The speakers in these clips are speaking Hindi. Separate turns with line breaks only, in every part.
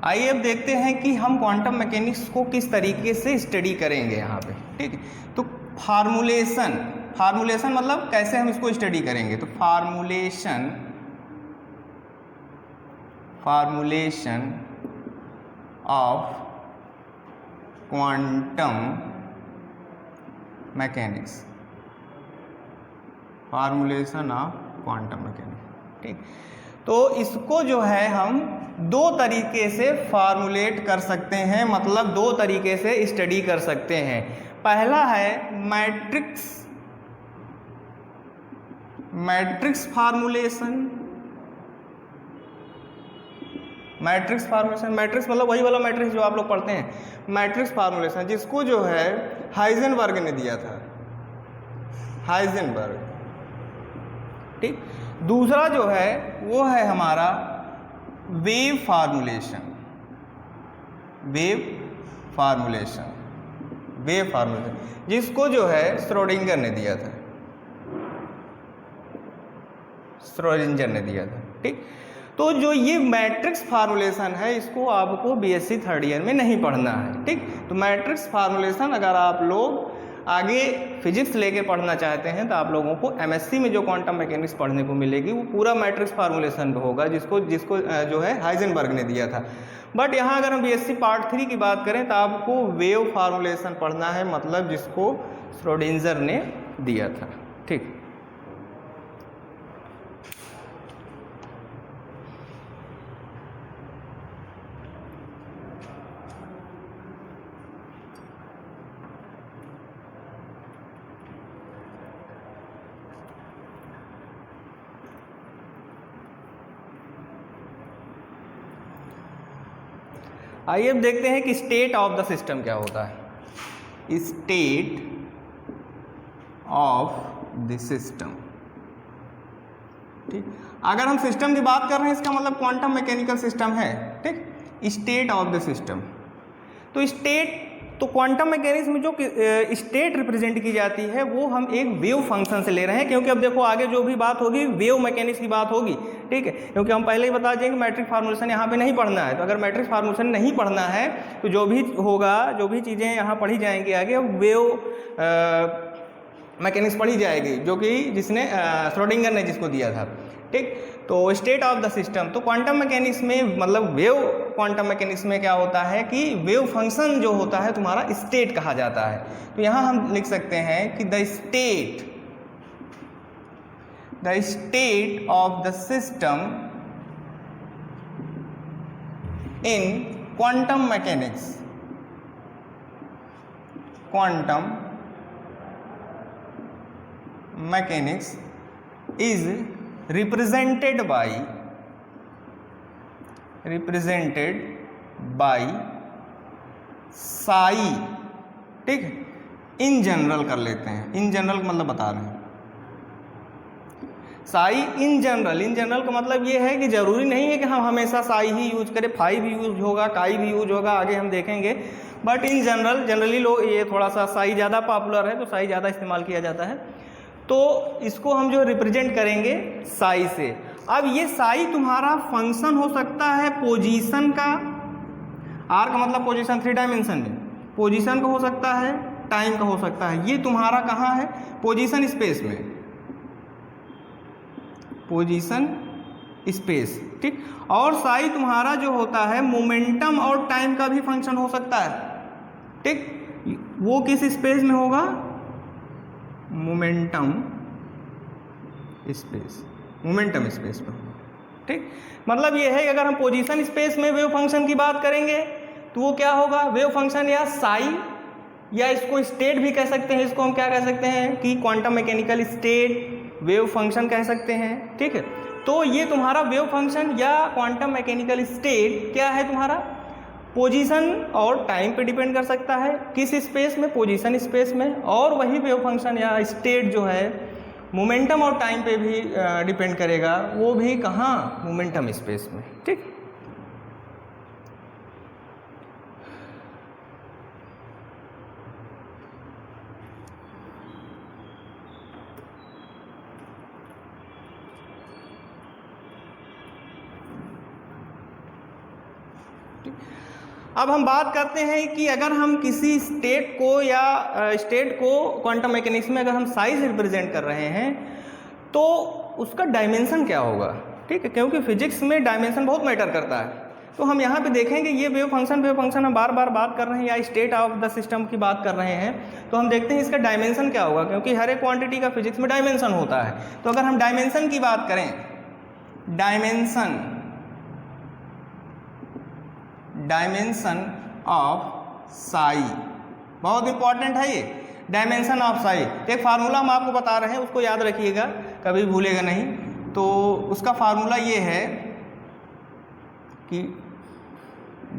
आइए अब देखते हैं कि हम क्वांटम मैकेनिक्स को किस तरीके से स्टडी करेंगे यहाँ पे। ठीक है, तो फार्मूलेशन मतलब कैसे हम इसको स्टडी करेंगे। तो formulation of quantum mechanics, formulation of quantum mechanics. ठीक, तो इसको जो है हम दो तरीके से फार्मूलेट कर सकते हैं, मतलब दो तरीके से स्टडी कर सकते हैं। पहला है मैट्रिक्स फार्मूलेशन। मैट्रिक्स मतलब वही वाला मैट्रिक्स जो आप लोग पढ़ते हैं, मैट्रिक्स फार्मूलेशन, जिसको जो है हाइजेनबर्ग ने दिया था, हाइजेनबर्ग। ठीक, दूसरा जो है वो है हमारा वेव फार्मूलेशन, जिसको जो है श्रोडिंगर ने दिया था, ठीक, तो जो ये मैट्रिक्स फार्मूलेशन है इसको आपको बीएससी थर्ड ईयर में नहीं पढ़ना है। ठीक, तो मैट्रिक्स फार्मूलेशन अगर आप लोग आगे फिजिक्स लेके पढ़ना चाहते हैं तो आप लोगों को एमएससी में जो क्वांटम मैकेनिक्स पढ़ने को मिलेगी वो पूरा मैट्रिक्स फार्मूलेशन होगा, जिसको जो है हाइजेनबर्ग ने दिया था। बट यहाँ अगर हम बीएससी पार्ट 3 की बात करें तो आपको वेव फार्मूलेशन पढ़ना है, मतलब जिसको श्रोडिंगर ने दिया था। ठीक, आइए अब देखते हैं कि स्टेट ऑफ द सिस्टम क्या होता है। स्टेट ऑफ द सिस्टम, ठीक, अगर हम सिस्टम की बात कर रहे हैं इसका मतलब क्वांटम मैकेनिकल सिस्टम है। ठीक, स्टेट ऑफ द सिस्टम, तो स्टेट, तो क्वांटम मैकेनिक्स में जो स्टेट रिप्रेजेंट की जाती है वो हम एक वेव फंक्शन से ले रहे हैं, क्योंकि अब देखो आगे जो भी बात होगी वेव मैकेनिक्स की बात होगी। ठीक है, क्योंकि हम पहले ही बता देंगे मैट्रिक्स फार्मूलेशन यहाँ पे नहीं पढ़ना है, तो अगर मैट्रिक्स फार्मूलेशन नहीं पढ़ना है तो जो भी होगा, जो भी चीज़ें यहाँ पढ़ी जाएंगी आगे, वेव मैकेनिक्स पढ़ी जाएगी, जो कि जिसने श्रोडिंगर ने जिसको दिया था। ठीक, तो स्टेट ऑफ द सिस्टम, तो क्वांटम मैकेनिक्स में मतलब वेव क्वांटम मैकेनिक्स में क्या होता है कि वेव फंक्शन जो होता है तुम्हारा स्टेट कहा जाता है। तो यहाँ हम लिख सकते हैं कि the state of the system in quantum mechanics is represented by psi। ठीक, इन जनरल कर लेते हैं, इन जनरल मतलब बता रहे हैं साई इन जनरल का मतलब ये है कि जरूरी नहीं है कि हम हमेशा साई ही यूज करें, फाई भी यूज होगा, काई भी यूज होगा, आगे हम देखेंगे। बट इन जनरली लोग ये थोड़ा सा साई ज़्यादा पॉपुलर है तो साई ज़्यादा इस्तेमाल किया जाता है, तो इसको हम जो रिप्रेजेंट करेंगे साई से। अब ये साई तुम्हारा फंक्शन हो सकता है पोजीशन का, आर का मतलब पोजीशन 3 डायमेंशन में, पोजीशन का हो सकता है, टाइम का हो सकता है। ये तुम्हारा कहाँ है, पोजीशन स्पेस में, पोजीशन स्पेस। ठीक, और साई तुम्हारा जो होता है मोमेंटम और टाइम का भी फंक्शन हो सकता है। ठीक, वो किस स्पेस में होगा, मोमेंटम स्पेस में। ठीक, मतलब ये है कि अगर हम पोजीशन स्पेस में वेव फंक्शन की बात करेंगे तो वो क्या होगा, वेव फंक्शन या साई, या इसको स्टेट भी कह सकते हैं, इसको हम क्या कह सकते हैं कि quantum mechanical state wave function कह सकते हैं। ठीक है, तो ये तुम्हारा वेव फंक्शन या क्वांटम मैकेनिकल स्टेट क्या है, तुम्हारा पोजीशन और टाइम पे डिपेंड कर सकता है, किस स्पेस में, पोजीशन स्पेस में, और वही वेव फंक्शन या स्टेट जो है मोमेंटम और टाइम पे भी डिपेंड करेगा, वो भी कहाँ, मोमेंटम स्पेस में। ठीक, अब हम बात करते हैं कि अगर हम किसी स्टेट को या स्टेट को क्वांटम मैकेनिक्स में अगर हम साइज रिप्रेजेंट कर रहे हैं तो उसका डायमेंशन क्या होगा, ठीक है, क्योंकि फिजिक्स में डायमेंशन बहुत मैटर करता है। तो हम यहाँ पे देखेंगे ये वेव फंक्शन हम बार बार बात कर रहे हैं या स्टेट ऑफ द सिस्टम की बात कर रहे हैं, तो हम देखते हैं इसका डायमेंशन क्या होगा, क्योंकि हर एक क्वांटिटी का फिजिक्स में डायमेंशन होता है। तो अगर हम डायमेंशन की बात करें, डायमेंशन ऑफ साई, बहुत इंपॉर्टेंट है ये डायमेंशन ऑफ साई। एक फार्मूला हम आपको बता रहे हैं, उसको याद रखिएगा, कभी भूलेगा नहीं। तो उसका फार्मूला ये है कि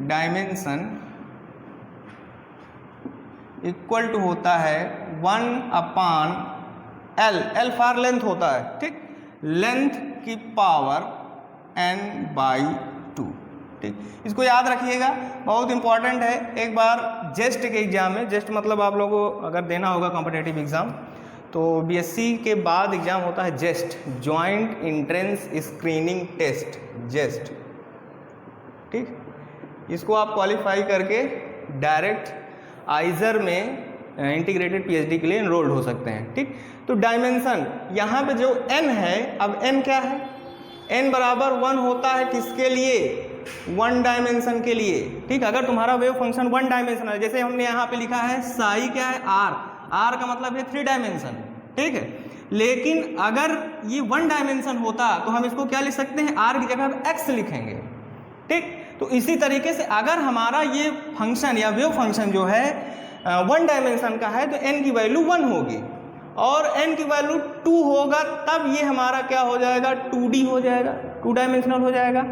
डायमेंशन इक्वल टू होता है 1/L, L फॉर लेंथ होता है, ठीक, लेंथ की पावर n/2, ठीक, इसको याद रखिएगा, बहुत इंपॉर्टेंट है। एक बार जेस्ट के एग्जाम में, जेस्ट मतलब आप लोगों को अगर देना होगा कॉम्पिटिटिव एग्जाम, तो बीएससी के बाद एग्जाम होता है जेस्ट, जॉइंट एंट्रेंस स्क्रीनिंग टेस्ट, जेस्ट, ठीक, इसको आप क्वालिफाई करके डायरेक्ट आइजर में इंटीग्रेटेड पीएचडी के लिए एनरोल्ड हो सकते हैं, ठीक। तो डायमेंशन यहाँ पे जो n है, अब n क्या है, n बराबर 1 होता है किसके लिए, 1 डायमेंशन के लिए, ठीक। अगर तुम्हारा वेव फंक्शन 1 डायमेंशन है, जैसे हमने यहाँ पे लिखा है साई क्या है, r का मतलब है 3 डायमेंशन, ठीक है। लेकिन अगर ये 1 डायमेंशन होता तो हम इसको क्या लिख सकते हैं, r की जगह x लिखेंगे, ठीक। तो इसी तरीके से अगर हमारा ये फंक्शन या वेव फंक्शन जो है 1 डायमेंशन का है तो n की वैल्यू 1 होगी, और n की वैल्यू 2 होगा तब ये हमारा क्या हो जाएगा, 2D हो जाएगा, 2 डायमेंशनल हो जाएगा।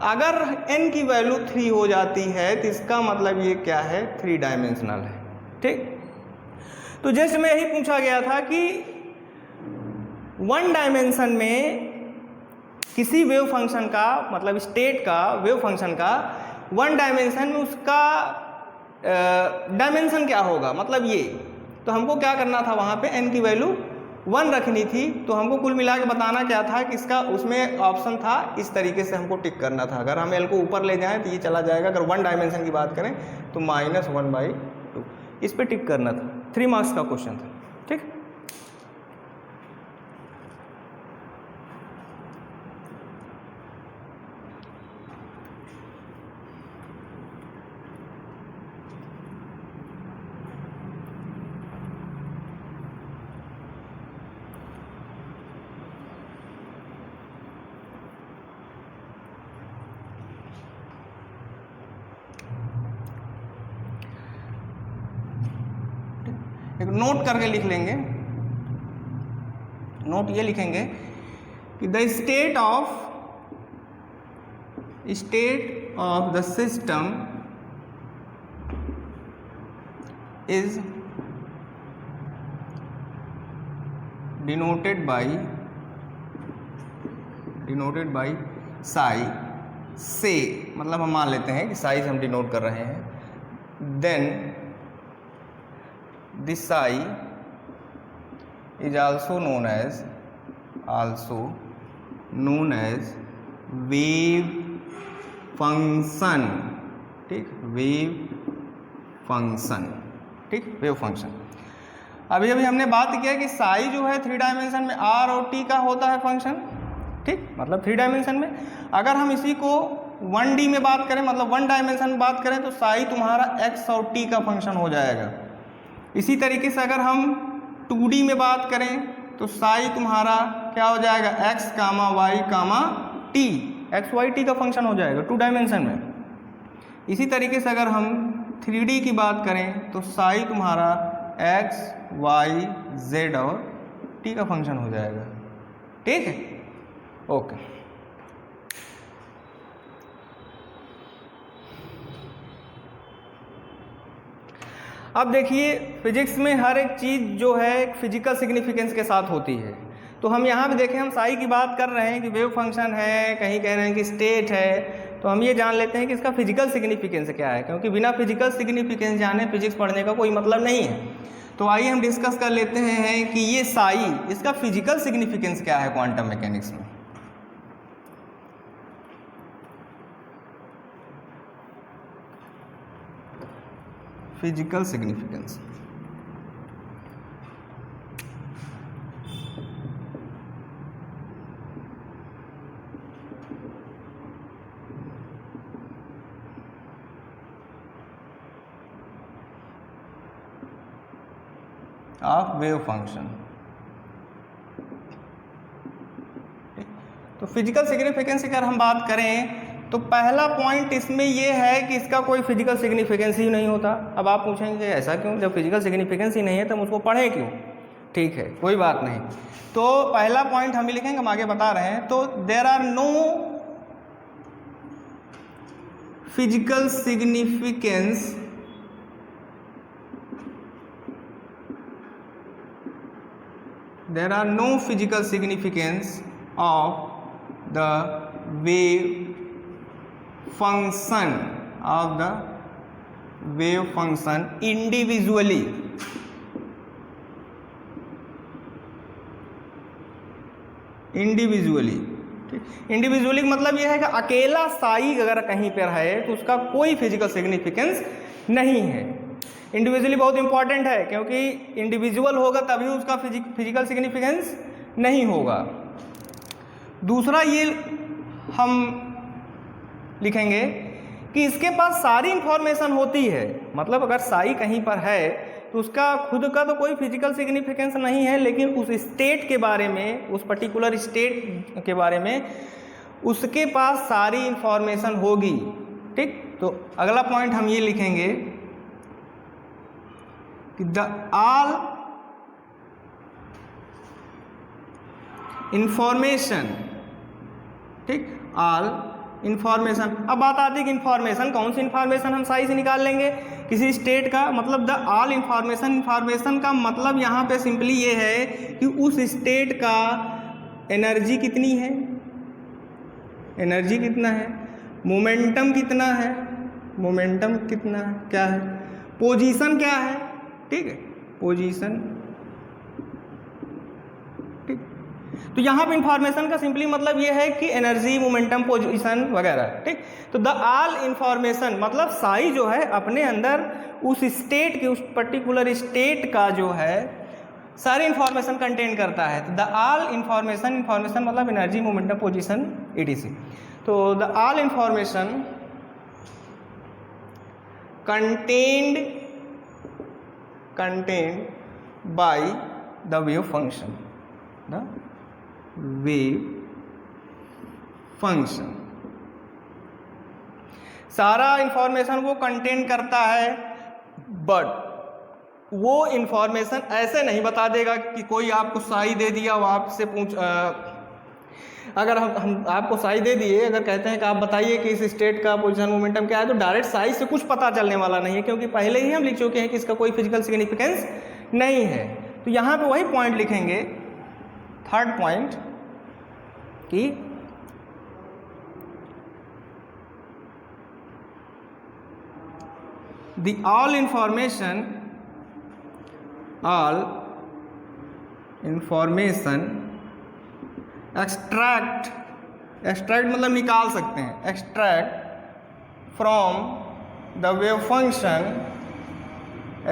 अगर n की वैल्यू 3 हो जाती है तो इसका मतलब ये क्या है, 3 डायमेंशनल है, ठीक। तो जस्ट में यही पूछा गया था कि 1 डायमेंशन में किसी वेव फंक्शन का मतलब स्टेट का वेव फंक्शन का 1 डायमेंशन में उसका डायमेंशन क्या होगा, मतलब ये। तो हमको क्या करना था, वहाँ पे n की वैल्यू 1 रखनी थी, तो हमको कुल मिला के बताना क्या था कि इसका उसमें ऑप्शन था, इस तरीके से हमको टिक करना था। अगर हम l को ऊपर ले जाएं तो ये चला जाएगा, अगर 1 डायमेंशन की बात करें तो -1/2, इस पे टिक करना था। 3 मार्क्स का क्वेश्चन था, ठीक। एक नोट करके लिख लेंगे, नोट ये लिखेंगे कि the state of the system is denoted by Sai से, मतलब हम मान लेते हैं कि साई से हम डिनोट कर रहे हैं, then this psi is also known as wave function, ठीक, वेव फंक्शन, ठीक, वेव फंक्शन। अभी हमने बात किया कि साई जो है 3 डायमेंशन में r और t का होता है फंक्शन, ठीक, मतलब 3 डायमेंशन में। अगर हम इसी को 1D में बात करें, मतलब 1 डायमेंशन में बात करें, तो साई तुम्हारा x और t का फंक्शन हो जाएगा। इसी तरीके से अगर हम 2D में बात करें तो साई तुम्हारा क्या हो जाएगा, x, y, t, x, y, t का फंक्शन हो जाएगा 2 डायमेंशन में। इसी तरीके से अगर हम 3D की बात करें तो साई तुम्हारा x, y, z और t का फंक्शन हो जाएगा, ठीक है, ओके। अब देखिए फिजिक्स में हर एक चीज़ जो है एक फिजिकल सिग्निफिकेंस के साथ होती है। तो हम यहाँ पे देखें, हम साई की बात कर रहे हैं कि वेव फंक्शन है, कहीं कह रहे हैं कि स्टेट है, तो हम ये जान लेते हैं कि इसका फिजिकल सिग्निफिकेंस क्या है, क्योंकि बिना फिजिकल सिग्निफिकेंस जाने फिजिक्स पढ़ने का कोई मतलब नहीं है। तो आइए हम डिस्कस कर लेते हैं कि ये साई, इसका फिजिकल सिग्निफिकेंस क्या है क्वांटम मैकेनिक्स में। Physical significance. Of wave function. तो फिजिकल सिग्निफिकेंस की अगर हम बात करें तो पहला पॉइंट इसमें यह है कि इसका कोई फिजिकल सिग्निफिकेंस ही नहीं होता। अब आप पूछेंगे ऐसा क्यों, जब फिजिकल सिग्निफिकेंस ही नहीं है तो हम उसको पढ़ें क्यों? ठीक है, कोई बात नहीं। तो पहला पॉइंट हम ही लिखेंगे, हम आगे बता रहे हैं। तो there are no physical significance there are no physical significance of the wave function individually। Individually मतलब यह है कि अकेला साई अगर कहीं पर है तो उसका कोई फिजिकल सिग्निफिकेंस नहीं है। इंडिविजुअली बहुत इंपॉर्टेंट है, क्योंकि इंडिविजुअल होगा तभी उसका फिजिकल सिग्निफिकेंस नहीं होगा। दूसरा ये हम लिखेंगे कि इसके पास सारी इंफॉर्मेशन होती है, मतलब अगर साई कहीं पर है तो उसका खुद का तो कोई फिजिकल सिग्निफिकेंस नहीं है, लेकिन उस स्टेट के बारे में, उस पर्टिकुलर स्टेट के बारे में उसके पास सारी इंफॉर्मेशन होगी। ठीक, तो अगला पॉइंट हम ये लिखेंगे कि द ऑल इंफॉर्मेशन, ठीक, ऑल इंफॉर्मेशन। अब बात आती है कि इंफॉर्मेशन, कौन सी इंफॉर्मेशन हम साई से निकाल लेंगे? किसी स्टेट का मतलब द ऑल इंफॉर्मेशन। इंफॉर्मेशन का मतलब यहाँ पे सिंपली ये है कि उस स्टेट का एनर्जी कितनी है, एनर्जी कितना है, मोमेंटम कितना है, मोमेंटम कितना है, क्या है, पोजीशन क्या है, ठीक है, पोजीशन। ठीक, तो यहाँ पे इंफॉर्मेशन का सिंपली मतलब ये है कि एनर्जी, मोमेंटम, पोजीशन वगैरह। ठीक, तो द ऑल इंफॉर्मेशन मतलब साई जो है अपने अंदर उस स्टेट के, उस पर्टिकुलर स्टेट का जो है सारी इंफॉर्मेशन कंटेन करता है। तो द ऑल इंफॉर्मेशन, इंफॉर्मेशन मतलब एनर्जी, मोमेंटम, पोजीशन etc। तो the all information contained by the wave function, the wave function। सारा इंफॉर्मेशन वो कंटेन करता है, बट वो इंफॉर्मेशन ऐसे नहीं बता देगा कि कोई आपको साई दे दिया, वो आपसे अगर हम आपको साई दे दिए, अगर कहते हैं कि आप बताइए कि इस स्टेट का पोजीशन, मोमेंटम क्या है, तो डायरेक्ट साई से कुछ पता चलने वाला नहीं है, क्योंकि पहले ही हम लिख चुके हैं कि इसका कोई फिजिकल सिग्निफिकेंस नहीं है। तो यहाँ पे वही पॉइंट लिखेंगे, थर्ड पॉइंट, कि द ऑल इंफॉर्मेशन एक्सट्रैक्ट मतलब निकाल सकते हैं, extract from the wave function,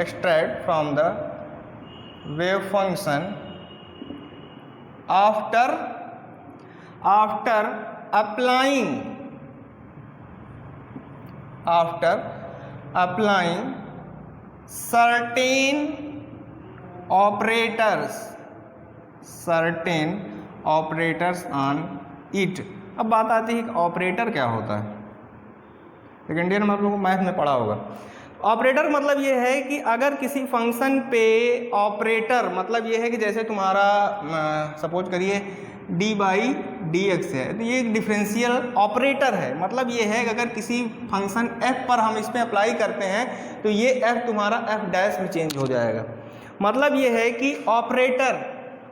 extract from the wave function after applying certain operators on it। अब बात आती है कि ऑपरेटर क्या होता है। सेकेंड ईयर में आप लोगों को मैथ में पढ़ा होगा। ऑपरेटर मतलब ये है कि अगर किसी फंक्शन पे ऑपरेटर मतलब ये है कि जैसे तुम्हारा सपोज करिए d/dx है, तो ये एक डिफरेंशियल ऑपरेटर है। मतलब ये है कि अगर किसी फंक्शन f पर हम इस पर अप्लाई करते हैं तो ये f तुम्हारा f' में चेंज हो जाएगा। मतलब ये है कि ऑपरेटर,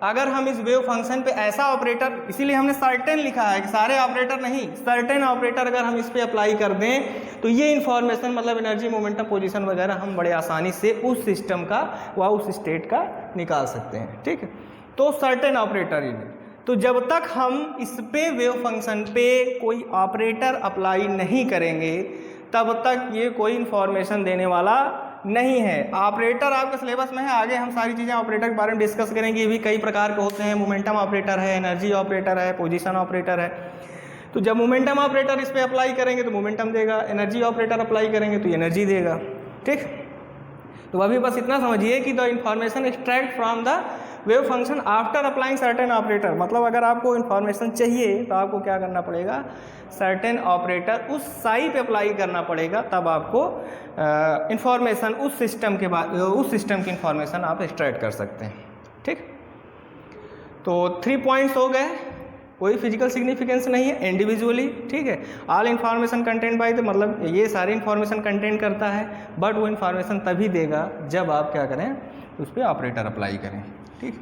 अगर हम इस वेव फंक्शन पे ऐसा ऑपरेटर, इसीलिए हमने सर्टेन लिखा है कि सारे ऑपरेटर नहीं, सर्टेन ऑपरेटर अगर हम इस पे अप्लाई कर दें तो ये इन्फॉर्मेशन मतलब एनर्जी, मोमेंटम, पोजीशन वगैरह हम बड़े आसानी से उस सिस्टम का व उस स्टेट का निकाल सकते हैं। ठीक है, तो सर्टेन ऑपरेटर यूनिट। तो जब तक हम इस पे वेव फंक्शन पे कोई ऑपरेटर अप्लाई नहीं करेंगे तब तक ये कोई इन्फॉर्मेशन देने वाला नहीं है। ऑपरेटर आपके सिलेबस में है, आगे हम सारी चीज़ें ऑपरेटर के बारे में डिस्कस करेंगे। ये भी कई प्रकार के होते हैं, मोमेंटम ऑपरेटर है, एनर्जी ऑपरेटर है, पोजीशन ऑपरेटर है। तो जब मोमेंटम ऑपरेटर इस पर अप्लाई करेंगे तो मोमेंटम देगा, एनर्जी ऑपरेटर अप्लाई करेंगे तो एनर्जी देगा। ठीक, तो अभी बस इतना समझिए कि the information extract from the wave function after applying certain operator, मतलब अगर आपको इन्फॉर्मेशन चाहिए तो आपको क्या करना पड़ेगा, सर्टेन ऑपरेटर उस साई पे अप्लाई करना पड़ेगा, तब आपको इन्फॉर्मेशन उस सिस्टम के बाद उस सिस्टम की इन्फॉर्मेशन आप एक्सट्रैक्ट कर सकते हैं। ठीक, तो 3 पॉइंट्स हो गए, कोई फिजिकल सिग्निफिकेंस नहीं है इंडिविजुअली। ठीक है, all information content by the, मतलब ये सारी इन्फॉर्मेशन कंटेंट करता है, बट वो इन्फॉर्मेशन तभी देगा जब आप क्या करें, उस पर ऑपरेटर अप्लाई करें। ठीक,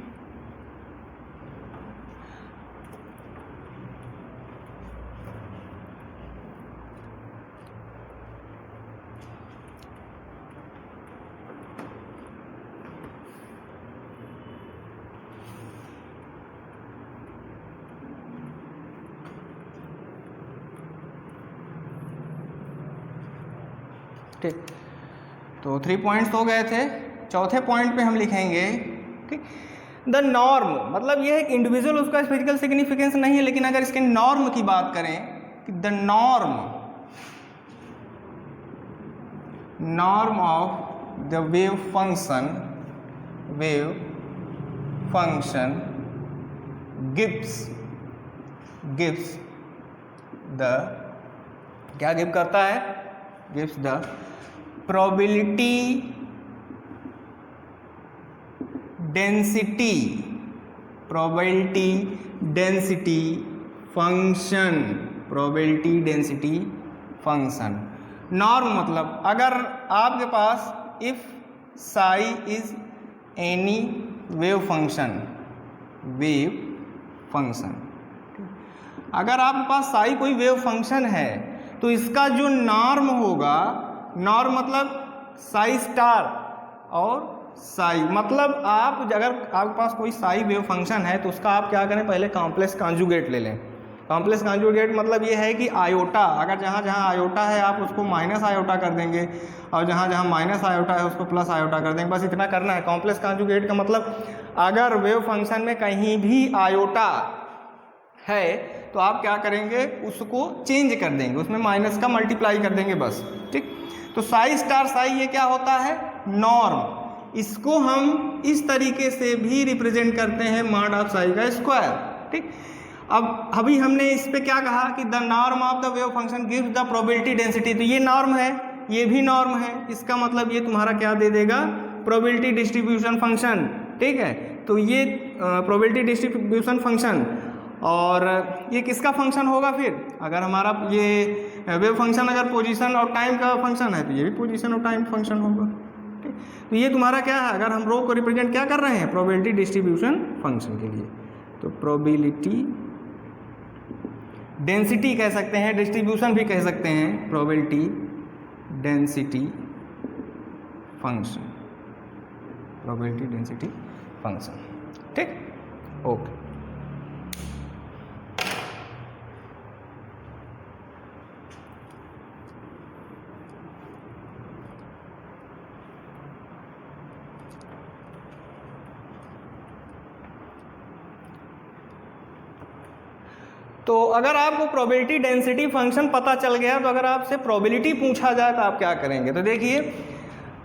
ठीक, तो 3 पॉइंट्स हो गए थे। चौथे पॉइंट पे हम लिखेंगे, ठीक, द नॉर्म, मतलब ये एक इंडिविजुअल उसका फिजिकल सिग्निफिकेंस नहीं है, लेकिन अगर इसके नॉर्म की बात करें कि the norm of the wave function gives the, क्या गिव करता है, gives the probability density function। Norm मतलब अगर आपके पास if psi is any wave function, अगर आपके पास साई कोई वेव फंक्शन है तो इसका जो नॉर्म होगा, नॉर्म मतलब साई स्टार और साई, मतलब आप अगर आपके पास कोई साई वेव फंक्शन है तो उसका आप क्या करें, पहले कॉम्प्लेक्स कॉन्जुगेट ले लें। कॉम्प्लेक्स कॉन्जुगेट मतलब ये है कि आयोटा, अगर जहाँ जहाँ आयोटा है आप उसको माइनस आयोटा कर देंगे, और जहाँ जहाँ माइनस आयोटा है उसको प्लस आयोटा कर देंगे, बस इतना करना है। कॉम्प्लेक्स कॉन्जुगेट का मतलब अगर वेव फंक्शन में कहीं भी आयोटा है तो आप क्या करेंगे, उसको चेंज कर देंगे, उसमें माइनस का मल्टीप्लाई कर देंगे बस। ठीक, तो साई स्टार साई ये क्या होता है, नॉर्म। इसको हम इस तरीके से भी रिप्रेजेंट करते हैं, मॉड ऑफ साई का स्क्वायर। ठीक, अब अभी हमने इस पे क्या कहा कि the norm of the wave function gives the probability density, तो ये नॉर्म है, ये भी नॉर्म है, इसका मतलब ये तुम्हारा क्या दे देगा, प्रोबेबिलिटी डिस्ट्रीब्यूशन फंक्शन। ठीक है, तो ये प्रोबेबिलिटी डिस्ट्रीब्यूशन फंक्शन, और ये किसका फंक्शन होगा फिर, अगर हमारा ये वेव फंक्शन अगर पोजीशन और टाइम का फंक्शन है तो ये भी पोजीशन और टाइम फंक्शन होगा। ठीक, तो ये तुम्हारा क्या है, अगर हम रो को रिप्रेजेंट क्या कर रहे हैं, प्रोबेबिलिटी डिस्ट्रीब्यूशन फंक्शन के लिए, तो प्रोबेबिलिटी डेंसिटी कह सकते हैं, डिस्ट्रीब्यूशन भी कह सकते हैं, probability density function, probability density function. ठीक, ओके। तो अगर आपको प्रोबेबिलिटी डेंसिटी फंक्शन पता चल गया, तो अगर आपसे प्रोबेबिलिटी पूछा जाए तो आप क्या करेंगे, तो देखिए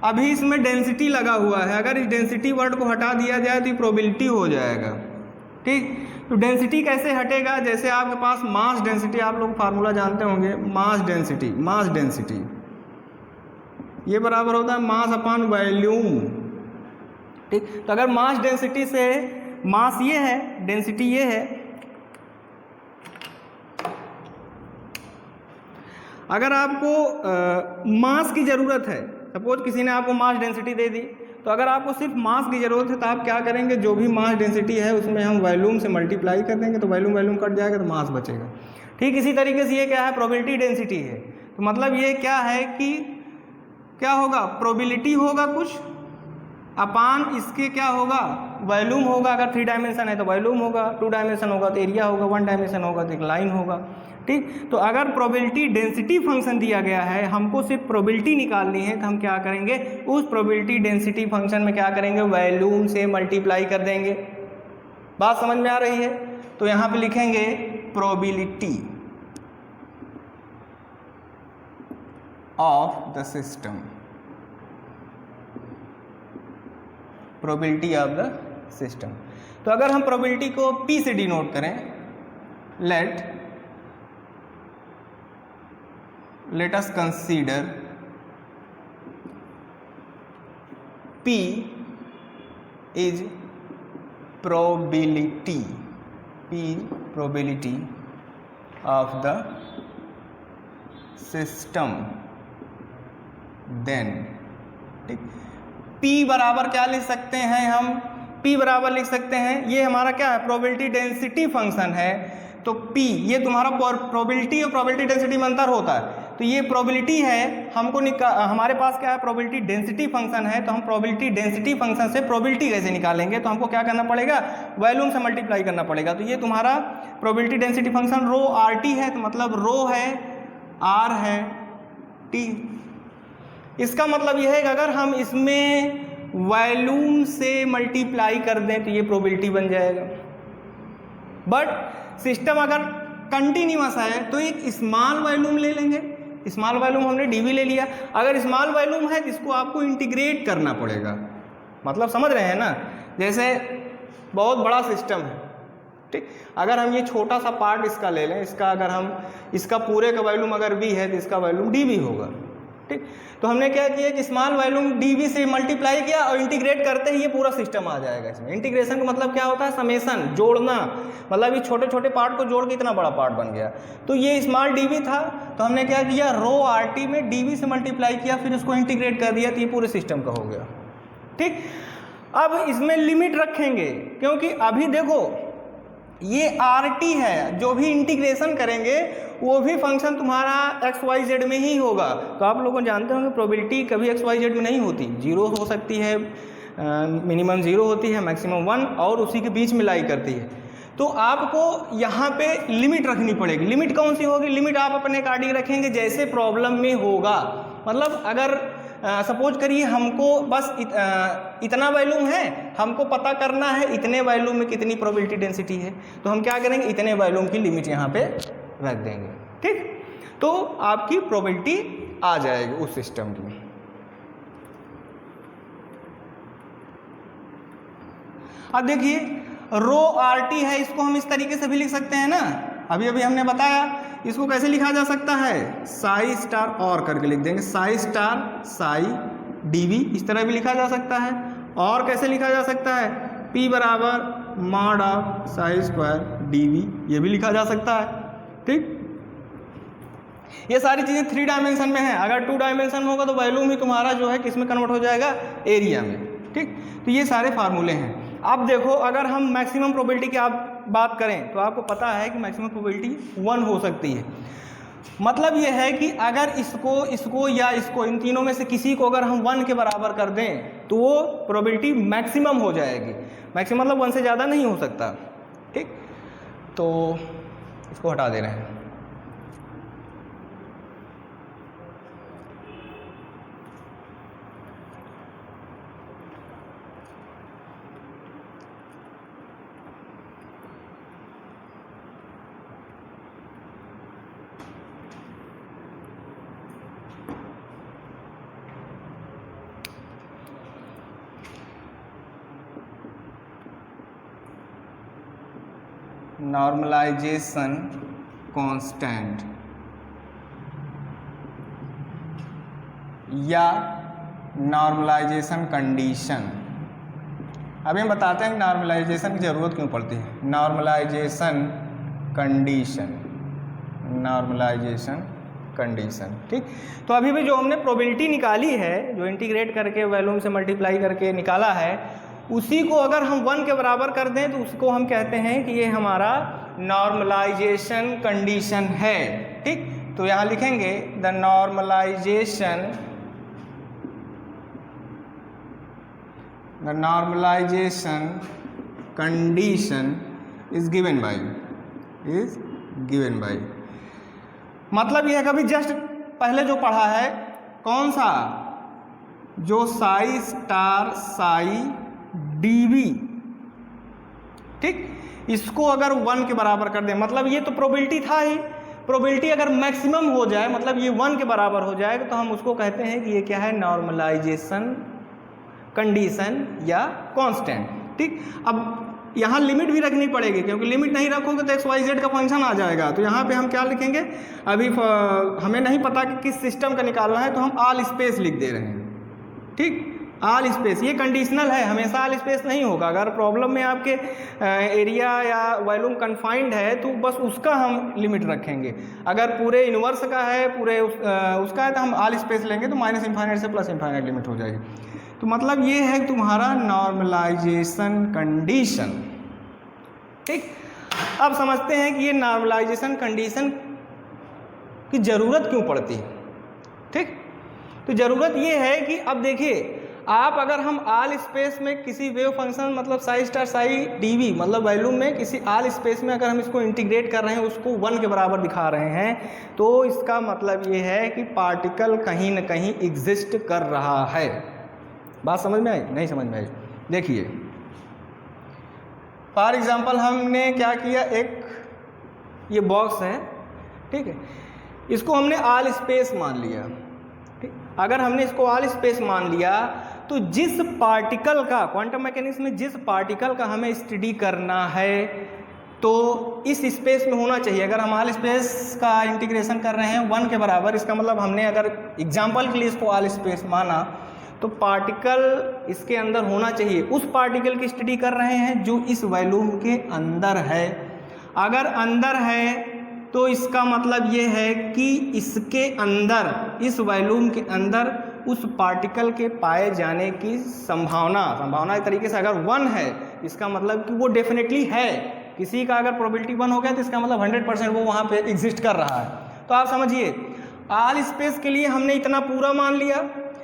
अभी इसमें डेंसिटी लगा हुआ है, अगर इस डेंसिटी वर्ड को हटा दिया जाए तो ये प्रोबेबिलिटी हो जाएगा। ठीक, तो डेंसिटी कैसे हटेगा, जैसे आपके पास मास डेंसिटी, आप लोग फार्मूला जानते होंगे, मास डेंसिटी ये बराबर होता है मास अपॉन वॉल्यूम। ठीक, तो अगर मास डेंसिटी से, मास ये है, डेंसिटी ये है, अगर आपको मास की ज़रूरत है, सपोज किसी ने आपको मास डेंसिटी दे दी, तो अगर आपको सिर्फ मास की ज़रूरत है तो आप क्या करेंगे, जो भी मास डेंसिटी है उसमें हम वॉल्यूम से मल्टीप्लाई कर देंगे, तो वॉल्यूम कट जाएगा तो मास बचेगा। ठीक, इसी तरीके से ये क्या है, प्रोबेबिलिटी डेंसिटी है, तो मतलब ये क्या है कि क्या होगा, प्रोबेबिलिटी होगा कुछ अपान इसके क्या होगा, वॉल्यूम होगा। अगर 3 डायमेंशन है तो वॉल्यूम होगा, 2 डायमेंशन होगा तो एरिया होगा, 1 डायमेंशन होगा तो एक लाइन होगा। ठीक। तो अगर प्रोबेबिलिटी डेंसिटी फंक्शन दिया गया है, हमको सिर्फ प्रोबेबिलिटी निकालनी है, तो हम क्या करेंगे, उस प्रोबेबिलिटी डेंसिटी फंक्शन में क्या करेंगे, वॉल्यूम से मल्टीप्लाई कर देंगे। बात समझ में आ रही है? तो यहाँ पे लिखेंगे probability of the system, probability of the system. तो अगर हम प्रोबेबिलिटी को P से डिनोट करें, let us consider P is probability of the system, then ठीक, P बराबर क्या लिख सकते हैं हम, P बराबर लिख सकते हैं, ये हमारा क्या है, प्रोबेबिलिटी डेंसिटी फंक्शन है। तो P ये तुम्हारा प्रोबेबिलिटी और प्रोबेबिलिटी डेंसिटी में अंतर होता है, तो ये प्रोबेबिलिटी है, हमको हमारे पास क्या है, प्रोबेबिलिटी डेंसिटी फंक्शन है। तो हम प्रोबेबिलिटी डेंसिटी फंक्शन से प्रोबेबिलिटी कैसे निकालेंगे, तो हमको क्या करना पड़ेगा, वॉल्यूम से मल्टीप्लाई करना पड़ेगा। तो ये तुम्हारा प्रोबेबिलिटी डेंसिटी फंक्शन रो आर टी है, तो मतलब रो है, आर है, टी। इसका मतलब यह है कि अगर हम इसमें वॉल्यूम से मल्टीप्लाई कर दें तो ये प्रोबेबिलिटी बन जाएगा। बट सिस्टम अगर कंटिन्यूअस है तो एक स्मॉल वॉल्यूम ले लेंगे, स्मॉल वॉल्यूम हमने डीवी ले लिया। अगर स्मॉल वॉल्यूम है तो इसको आपको इंटीग्रेट करना पड़ेगा, मतलब समझ रहे हैं ना, जैसे बहुत बड़ा सिस्टम है, ठीक, अगर हम ये छोटा सा पार्ट इसका ले लें, इसका अगर हम इसका पूरे का वॉल्यूम अगर वी है तो इसका वॉल्यूम डी वी होगा, ठीक। तो हमने क्या किया कि स्मॉल वॉल्यूम डी वी से मल्टीप्लाई किया और इंटीग्रेट करते ही ये पूरा सिस्टम आ जाएगा। इसमें इंटीग्रेशन का मतलब क्या होता है, समेशन, जोड़ना, मतलब ये छोटे छोटे पार्ट को जोड़ के इतना बड़ा पार्ट बन गया। तो ये स्मॉल डी वी था, तो हमने क्या किया, रो आर टी में डी वी से मल्टीप्लाई किया, फिर उसको इंटीग्रेट कर दिया, तो ये पूरे सिस्टम का हो गया, ठीक। अब इसमें लिमिट रखेंगे, क्योंकि अभी देखो ये आर टी है, जो भी इंटीग्रेशन करेंगे वो भी फंक्शन तुम्हारा एक्स वाई जेड में ही होगा। तो आप लोगों जानते होंगे प्रोबेबिलिटी कभी एक्स वाई जेड में नहीं होती, जीरो हो सकती है, मिनिमम जीरो होती है, मैक्सिमम 1, और उसी के बीच में लाई करती है। तो आपको यहाँ पे लिमिट रखनी पड़ेगी। लिमिट कौन सी होगी, लिमिट आप अपने अकॉर्डिंग रखेंगे जैसे प्रॉब्लम में होगा। मतलब अगर सपोज करिए हमको बस इतना वॉल्यूम है, हमको पता करना है इतने वॉल्यूम में कितनी प्रोबेबिलिटी डेंसिटी है, तो हम क्या करेंगे, इतने वॉल्यूम की लिमिट यहाँ पे रख देंगे, ठीक। तो आपकी प्रोबेबिलिटी आ जाएगी उस सिस्टम की। अब देखिए रो आर टी है, इसको हम इस तरीके से भी लिख सकते हैं ना, अभी अभी हमने बताया। इसको कैसे लिखा जा सकता है, साई स्टार और करके लिख देंगे, साई स्टार साई डीवी, इस तरह भी लिखा जा सकता है। और कैसे लिखा जा सकता है, P बराबर mod of psi square dV, ये भी लिखा जा सकता है, ठीक। ये सारी चीज़ें 3 डायमेंशन में है। अगर 2 डायमेंशन में होगा तो वॉल्यूम ही तुम्हारा जो है किस में कन्वर्ट हो जाएगा, एरिया में, ठीक। तो ये सारे फार्मूले हैं। अब देखो अगर हम मैक्सिमम प्रोबेबिलिटी की आप बात करें तो आपको पता है कि मैक्सिमम प्रोबेबिलिटी 1 हो सकती है। मतलब ये है कि अगर इसको या इसको, इन तीनों में से किसी को अगर हम 1 के बराबर कर दें तो वो प्रोबेबिलिटी मैक्सिमम हो जाएगी। मैक्सिमम मतलब 1 से ज़्यादा नहीं हो सकता, ठीक। तो इसको हटा दे रहे हैं। नॉर्मलाइजेशन कांस्टेंट या नॉर्मलाइजेशन कंडीशन। अभी हम बताते हैं कि नॉर्मलाइजेशन की ज़रूरत क्यों पड़ती है। नॉर्मलाइजेशन कंडीशन, नॉर्मलाइजेशन कंडीशन, ठीक। तो अभी भी जो हमने प्रोबेबिलिटी निकाली है, जो इंटीग्रेट करके वॉल्यूम से मल्टीप्लाई करके निकाला है, उसी को अगर हम 1 के बराबर कर दें तो उसको हम कहते हैं कि ये हमारा नॉर्मलाइजेशन कंडीशन है, ठीक। तो यहाँ लिखेंगे the normalization condition is given by मतलब ये है कभी जस्ट पहले जो पढ़ा है कौन सा, जो साई स्टार साई डीवी, ठीक, इसको अगर 1 के बराबर कर दें, मतलब ये तो प्रोबेबिलिटी था ही, प्रोबेबिलिटी अगर मैक्सिमम हो जाए, मतलब ये 1 के बराबर हो जाए, तो हम उसको कहते हैं कि ये क्या है, नॉर्मलाइजेशन कंडीशन या कांस्टेंट। ठीक, अब यहाँ लिमिट भी रखनी पड़ेगी, क्योंकि लिमिट नहीं रखोगे तो XYZ का फंक्शन आ जाएगा। तो यहाँ पे हम क्या लिखेंगे, अभी हमें नहीं पता कि किस सिस्टम का निकालना है, तो हम ऑल स्पेस लिख दे रहे हैं। ठीक, ऑल स्पेस, ये कंडीशनल है, हमेशा ऑल स्पेस नहीं होगा। अगर प्रॉब्लम में आपके एरिया या वॉल्यूम कन्फाइंड है तो बस उसका हम लिमिट रखेंगे। अगर पूरे यूनिवर्स का है, पूरे उसका है, तो हम ऑल स्पेस लेंगे, तो माइनस इन्फाइनाइट से प्लस इन्फाइनाइट लिमिट हो जाएगी। तो मतलब ये है तुम्हारा नॉर्मलाइजेशन कंडीशन। ठीक, अब समझते हैं कि ये नॉर्मलाइजेशन कंडीशन की ज़रूरत क्यों पड़ती है। ठीक, तो ज़रूरत ये है कि अब देखिए, आप अगर हम ऑल स्पेस में किसी वेव फंक्शन, मतलब साई स्टार साई डीवी, मतलब वॉल्यूम में किसी ऑल स्पेस में अगर हम इसको इंटीग्रेट कर रहे हैं, उसको 1 के बराबर दिखा रहे हैं, तो इसका मतलब ये है कि पार्टिकल कहीं न कहीं एग्जिस्ट कर रहा है। बात समझ में आई? नहीं समझ में आई? देखिए, फॉर एग्जांपल हमने क्या किया, एक ये बॉक्स है, ठीक है, इसको हमने ऑल स्पेस मान लिया। ठीक, अगर हमने इसको ऑल स्पेस मान लिया, तो जिस पार्टिकल का, क्वांटम मैकेनिक्स में जिस पार्टिकल का हमें स्टडी करना है, तो इस स्पेस में होना चाहिए। अगर हम ऑल स्पेस का इंटीग्रेशन कर रहे हैं 1 के बराबर, इसका मतलब हमने अगर एग्जांपल के लिए इसको ऑल स्पेस माना, तो पार्टिकल इसके अंदर होना चाहिए। उस पार्टिकल की स्टडी कर रहे हैं जो इस वॉल्यूम के अंदर है। अगर अंदर है तो इसका मतलब ये है कि इसके अंदर, इस वॉल्यूम के अंदर उस पार्टिकल के पाए जाने की संभावना एक तरीके से अगर 1 है, इसका मतलब कि वो डेफिनेटली है। किसी का अगर प्रोबेबिलिटी 1 हो गया तो इसका मतलब 100% वो वहाँ पे एग्जिस्ट कर रहा है। तो आप समझिए, ऑल स्पेस के लिए हमने इतना पूरा मान लिया,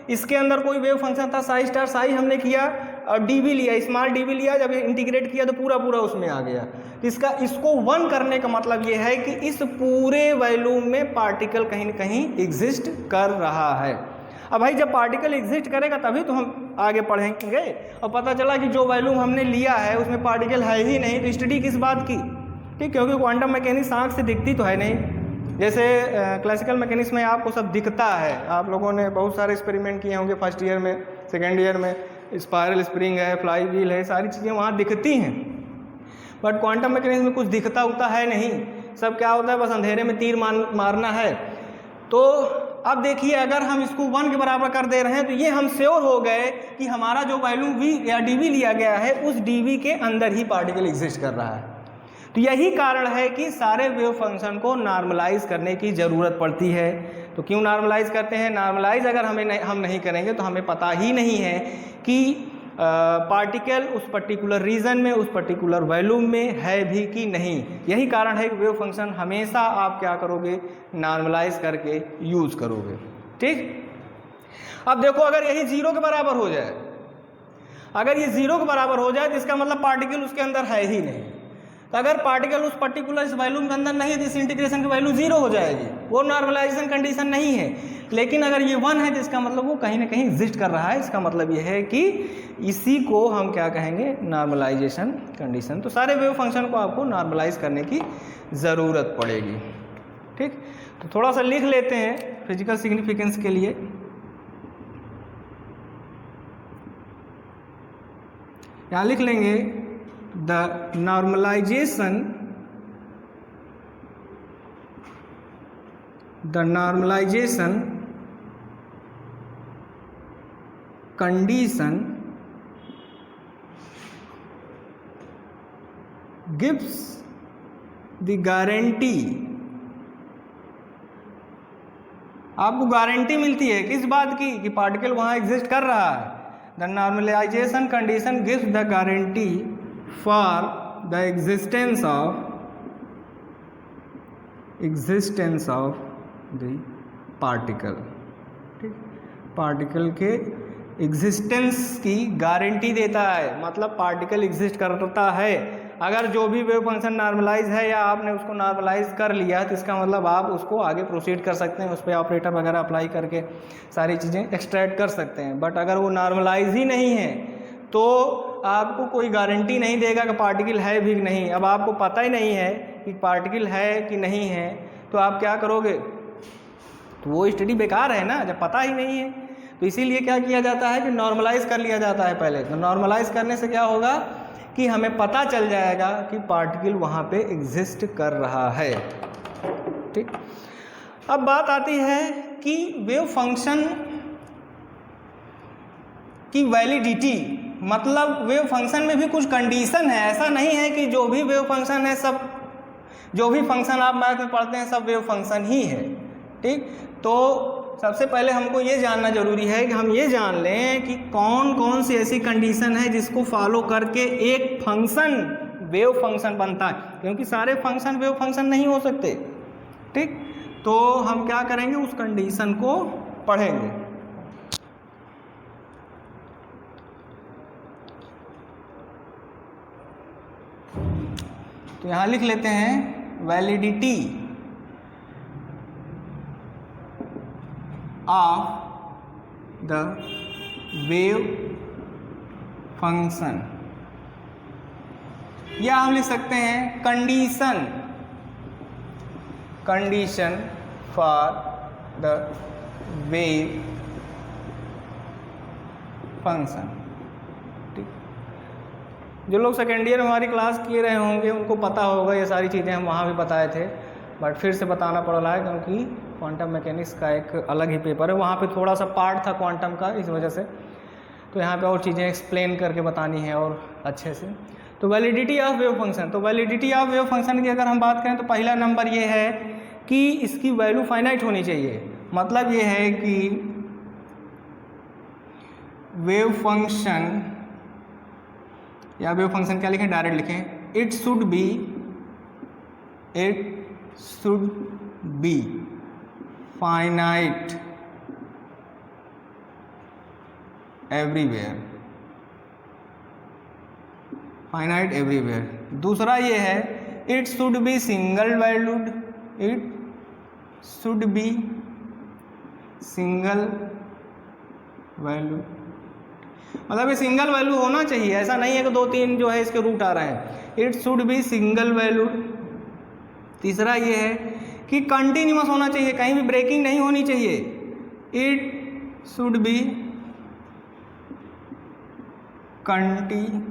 इसके अंदर कोई वेव फंक्शन था साई स्टार साई हमने किया, और डीवी लिया, स्मॉल डीवी लिया, जब इंटीग्रेट किया तो पूरा पूरा उसमें आ गया। इसको 1 करने का मतलब ये है कि इस पूरे वॉल्यूम में पार्टिकल कहीं न कहीं एग्जिस्ट कर रहा है। अब भाई जब पार्टिकल एग्जिस्ट करेगा तभी तो हम आगे पढ़ेंगे, और पता चला कि जो वॉल्यूम हमने लिया है उसमें पार्टिकल है ही नहीं, तो स्टडी किस बात की। ठीक, क्योंकि क्वांटम मैकेनिक्स आँख से दिखती तो है नहीं। जैसे क्लासिकल मैकेनिक्स में आपको सब दिखता है, आप लोगों ने बहुत सारे एक्सपेरिमेंट किए होंगे फर्स्ट ईयर में, सेकेंड ईयर में, स्पायरल स्प्रिंग है, फ्लाई व्हील है, सारी चीज़ें वहाँ दिखती हैं। बट क्वांटम मैकेनिक्स में कुछ दिखता उगता है नहीं, सब क्या होता है, बस अंधेरे में तीर मारना है। तो अब देखिए, अगर हम इसको 1 के बराबर कर दे रहे हैं, तो ये हम श्योर हो गए कि हमारा जो वैल्यू V या dV लिया गया है, उस dV के अंदर ही पार्टिकल एग्जिस्ट कर रहा है। तो यही कारण है कि सारे वेव फंक्शन को नॉर्मलाइज करने की ज़रूरत पड़ती है। तो क्यों नॉर्मलाइज करते हैं? नॉर्मलाइज अगर हम नहीं करेंगे तो हमें पता ही नहीं है कि पार्टिकल उस पर्टिकुलर रीजन में, उस पर्टिकुलर वॉल्यूम में है भी कि नहीं। यही कारण है कि वेव फंक्शन हमेशा आप क्या करोगे, नॉर्मलाइज करके यूज़ करोगे। ठीक, अब देखो, अगर यही 0 के बराबर हो जाए, अगर ये 0 के बराबर हो जाए तो इसका मतलब पार्टिकल उसके अंदर है ही नहीं। तो अगर पार्टिकल उस पर्टिकुलर इस वॉल्यूम के अंदर नहीं है तो इस इंटीग्रेशन की वैल्यू 0 हो जाएगी, वो नॉर्मलाइजेशन कंडीशन नहीं है। लेकिन अगर ये 1 है तो इसका मतलब वो कहीं ना कहीं एग्जिस्ट कर रहा है। इसका मतलब ये है कि इसी को हम क्या कहेंगे, नॉर्मलाइजेशन कंडीशन। तो सारे वेव फंक्शन को आपको नॉर्मलाइज करने की ज़रूरत पड़ेगी। ठीक, तो थोड़ा सा लिख लेते हैं फिजिकल सिग्निफिकेंस के लिए। यहाँ लिख लेंगे the normalization condition gives the guarantee, आपको गारंटी मिलती है किस बात की, कि पार्टिकल वहाँ एग्जिस्ट कर रहा है। The normalization condition gives the guarantee for the existence of the particle। ठीक, पार्टिकल के एग्जिस्टेंस की गारंटी देता है, मतलब पार्टिकल एग्जिस्ट करता है। अगर जो भी वेव फंक्शन नॉर्मलाइज है या आपने उसको नॉर्मलाइज कर लिया तो इसका मतलब आप उसको आगे प्रोसीड कर सकते हैं, उस पर ऑपरेटर वगैरह अप्लाई करके सारी चीज़ें एक्सट्रैक्ट कर सकते हैं। बट अगर वो नॉर्मलाइज ही नहीं है तो आपको कोई गारंटी नहीं देगा कि पार्टिकल है भी नहीं। अब आपको पता ही नहीं है कि पार्टिकल है कि नहीं है तो आप क्या करोगे, तो वो स्टडी बेकार है ना, जब पता ही नहीं है। तो इसीलिए क्या किया जाता है कि नॉर्मलाइज कर लिया जाता है पहले। तो नॉर्मलाइज करने से क्या होगा कि हमें पता चल जाएगा कि पार्टिकल वहाँ पे एग्जिस्ट कर रहा है। ठीक, अब बात आती है कि वेव फंक्शन की वैलिडिटी, मतलब वेव फंक्शन में भी कुछ कंडीशन है। ऐसा नहीं है कि जो भी वेव फंक्शन है सब, जो भी फंक्शन आप मैथ में पढ़ते हैं सब वेव फंक्शन ही है। ठीक, तो सबसे पहले हमको ये जानना जरूरी है कि हम ये जान लें कि कौन कौन सी ऐसी कंडीशन है जिसको फॉलो करके एक फंक्शन वेव फंक्शन बनता है, क्योंकि सारे फंक्शन वेव फंक्शन नहीं हो सकते। ठीक, तो हम क्या करेंगे, उस कंडीशन को पढ़ेंगे। तो यहाँ लिख लेते हैं validity of the wave function, या हम लिख सकते हैं condition, condition for the wave function. ठीक, जो लोग सेकेंड ईयर में हमारी क्लास किए रहे होंगे उनको पता होगा, ये सारी चीज़ें हम वहाँ भी बताए थे, बट फिर से बताना पड़ रहा है क्योंकि क्वांटम मैकेनिक्स का एक अलग ही पेपर है, वहाँ पे थोड़ा सा पार्ट था क्वांटम का, इस वजह से तो यहाँ पे और चीज़ें एक्सप्लेन करके बतानी है और अच्छे से। तो वैलिडिटी ऑफ वेव फंक्शन, तो वैलिडिटी ऑफ वेव फंक्शन की अगर हम बात करें तो पहला नंबर ये है कि इसकी वैल्यू फाइनाइट होनी चाहिए। मतलब ये है कि वेव फंक्शन, या वेव फंक्शन क्या लिखें, डायरेक्ट लिखें, it should be finite everywhere, finite everywhere. दूसरा ये है it should be single valued, it should be single value, मतलब ये सिंगल वैल्यू होना चाहिए, ऐसा नहीं है कि 2-3 जो है इसके रूट आ रहे हैं। It should be single valued. तीसरा ये है कि कंटिन्यूअस होना चाहिए, कहीं भी ब्रेकिंग नहीं होनी चाहिए। It should be continuous,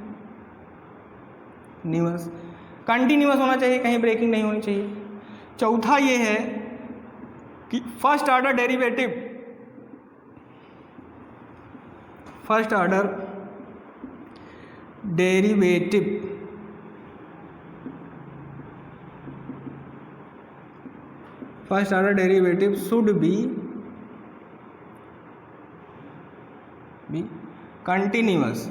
continuous होना चाहिए, कहीं ब्रेकिंग नहीं होनी चाहिए। चौथा ये है कि first order derivative, first order derivative first order derivative should be continuous.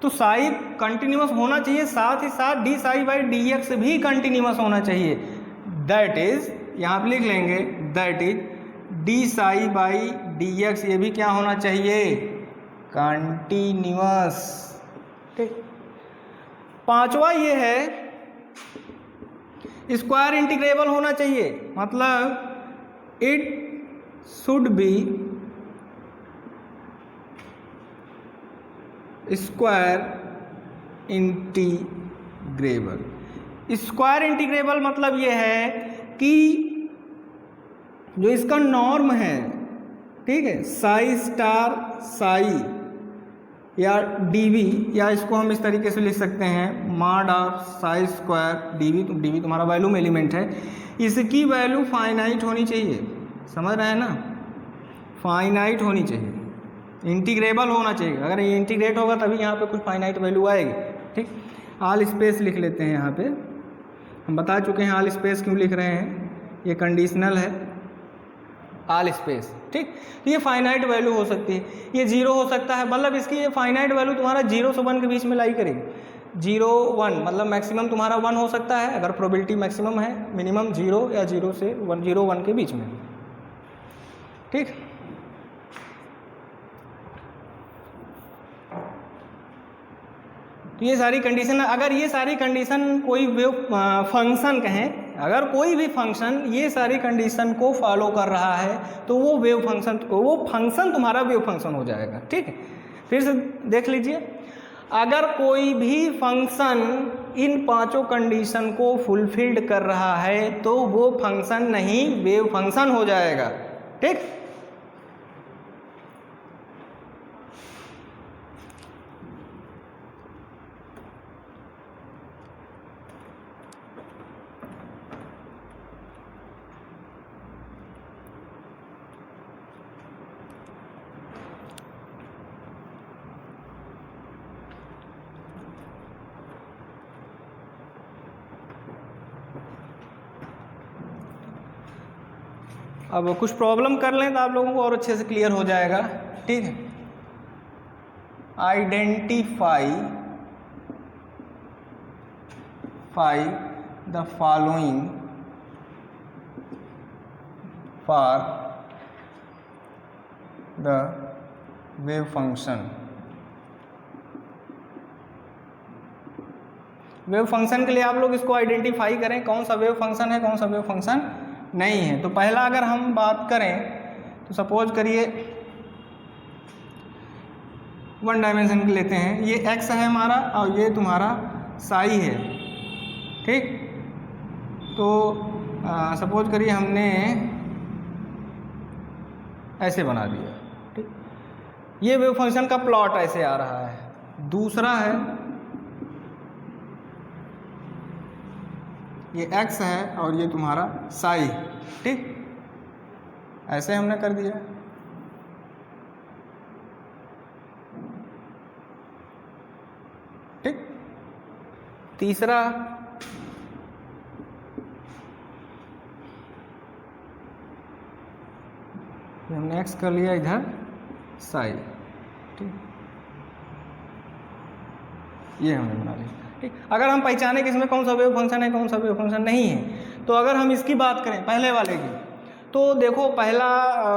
तो साई कंटिन्यूअस होना चाहिए, साथ ही साथ D psi by D x भी कंटिन्यूअस होना चाहिए। दैट इज, यहाँ पे लिख लेंगे, that is D psi by D x, ये भी क्या होना चाहिए, कंटिन्यूअस। ठीक, पांचवा ये है स्क्वायर इंटीग्रेबल होना चाहिए, मतलब it should be square integrable. Square integrable मतलब ये है कि जो इसका नॉर्म है, ठीक है, साई स्टार साई या डीवी, या इसको हम इस तरीके से लिख सकते हैं mod of psi square dV. तो डीवी तुम्हारा वैल्यूम एलिमेंट है, इसकी वैल्यू फाइनाइट होनी चाहिए, समझ रहे हैं ना, फाइनाइट होनी चाहिए, इंटीग्रेबल होना चाहिए। अगर ये इंटीग्रेट होगा तभी यहाँ पे कुछ फाइनाइट वैल्यू आएगी। ठीक, ऑल स्पेस लिख लेते हैं, यहाँ पे हम बता चुके हैं ऑल स्पेस क्यों लिख रहे हैं, ये कंडीशनल है ऑल स्पेस। ठीक, तो ये फाइनाइट वैल्यू हो सकती है, ये 0 हो सकता है, मतलब इसकी ये फाइनाइट वैल्यू तुम्हारा 0 से 1 के बीच में लाई करेगी। 0 1 मतलब मैक्सिमम तुम्हारा 1 हो सकता है अगर प्रोबेबिलिटी मैक्सिमम है, मिनिमम 0 या 0 से 1 0 1 के बीच में। ठीक, तो ये सारी कंडीशन, अगर ये सारी कंडीशन कोई वेव फंक्शन कहें, अगर कोई भी फंक्शन ये सारी कंडीशन को फॉलो कर रहा है तो वो वेव फंक्शन, वो फंक्शन तुम्हारा वेव फंक्शन हो जाएगा। ठीक है, फिर से देख लीजिए, अगर कोई भी फंक्शन इन पांचों कंडीशन को फुलफिल्ड कर रहा है तो वो फंक्शन नहीं वेव फंक्शन हो जाएगा। ठीक, अब कुछ प्रॉब्लम कर लें तो आप लोगों को और अच्छे से क्लियर हो जाएगा। ठीक है, identify the following for the wave function. Wave function के लिए आप लोग इसको आइडेंटिफाई करें, कौन सा वेव फंक्शन है, कौन सा वेव फंक्शन नहीं है। तो पहला अगर हम बात करें तो सपोज करिए वन डायमेंशन के लेते हैं, ये x है हमारा और ये तुम्हारा साई है। ठीक, तो सपोज करिए हमने ऐसे बना दिया। ठीक, ये वेव फंक्शन का प्लॉट ऐसे आ रहा है। दूसरा है ये x है और ये तुम्हारा साई। ठीक, ऐसे हमने कर दिया। ठीक, तीसरा हमने x कर लिया, इधर साई। ठीक, ये हमने बना लिया। ठीक, अगर हम पहचाने कि इसमें कौन सा वेव फंक्शन है, कौन सा वेव फंक्शन नहीं है, तो अगर हम इसकी बात करें पहले वाले की, तो देखो पहला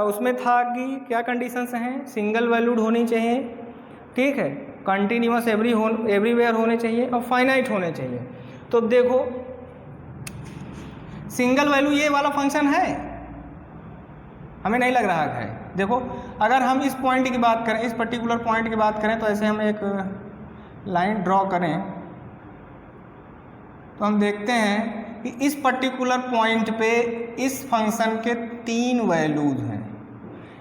उसमें था कि क्या कंडीशंस हैं, सिंगल वैल्यूड होनी चाहिए। ठीक है, कंटिन्यूअस एवरीवेयर होने चाहिए और फाइनाइट होने चाहिए। तो देखो सिंगल वैल्यू ये वाला फंक्शन है, हमें नहीं लग रहा है। देखो अगर हम इस पॉइंट की बात करें, इस पर्टिकुलर पॉइंट की बात करें, तो ऐसे हम एक लाइन ड्रॉ करें तो हम देखते हैं कि इस पर्टिकुलर पॉइंट पे इस फंक्शन के 3 वैल्यूज हैं।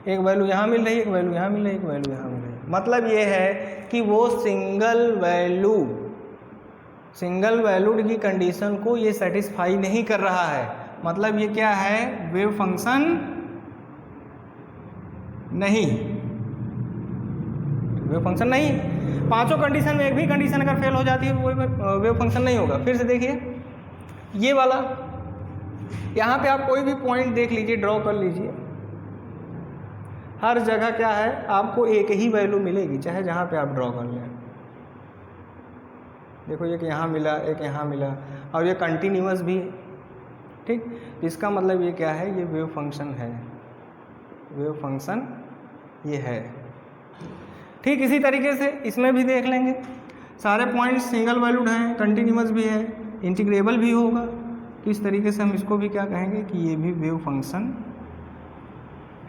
एक वैल्यू यहाँ मिल रही है, एक वैल्यू यहाँ मिल रही है, एक वैल्यू यहाँ मिल रही है। मतलब ये है कि वो सिंगल वैल्यूड की कंडीशन को ये सेटिस्फाई नहीं कर रहा है। मतलब ये क्या है, वेव फंक्शन नहीं, वेव फंक्शन नहीं। पांचों कंडीशन में एक भी कंडीशन अगर फेल हो जाती है वो वेव फंक्शन नहीं होगा। फिर से देखिए ये वाला, यहाँ पे आप कोई भी पॉइंट देख लीजिए, ड्रॉ कर लीजिए, हर जगह क्या है आपको एक ही वैल्यू मिलेगी, चाहे जहाँ पे आप ड्रॉ कर लें। देखो एक यहाँ मिला, एक यहाँ मिला, और ये कंटिन्यूअस भी है। ठीक, इसका मतलब ये क्या है, ये वेव फंक्शन है, वेव फंक्शन ये है। ठीक, इसी तरीके से इसमें भी देख लेंगे, सारे पॉइंट्स सिंगल वैल्यूड हैं, कंटिन्यूअस भी है, इंटीग्रेबल भी होगा। तो इस तरीके से हम इसको भी क्या कहेंगे कि ये भी वेव फंक्शन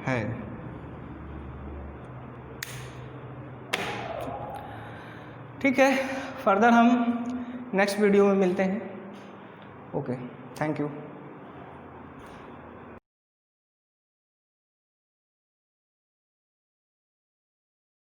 है। ठीक है, फर्दर हम नेक्स्ट वीडियो में मिलते हैं। Okay, thank you.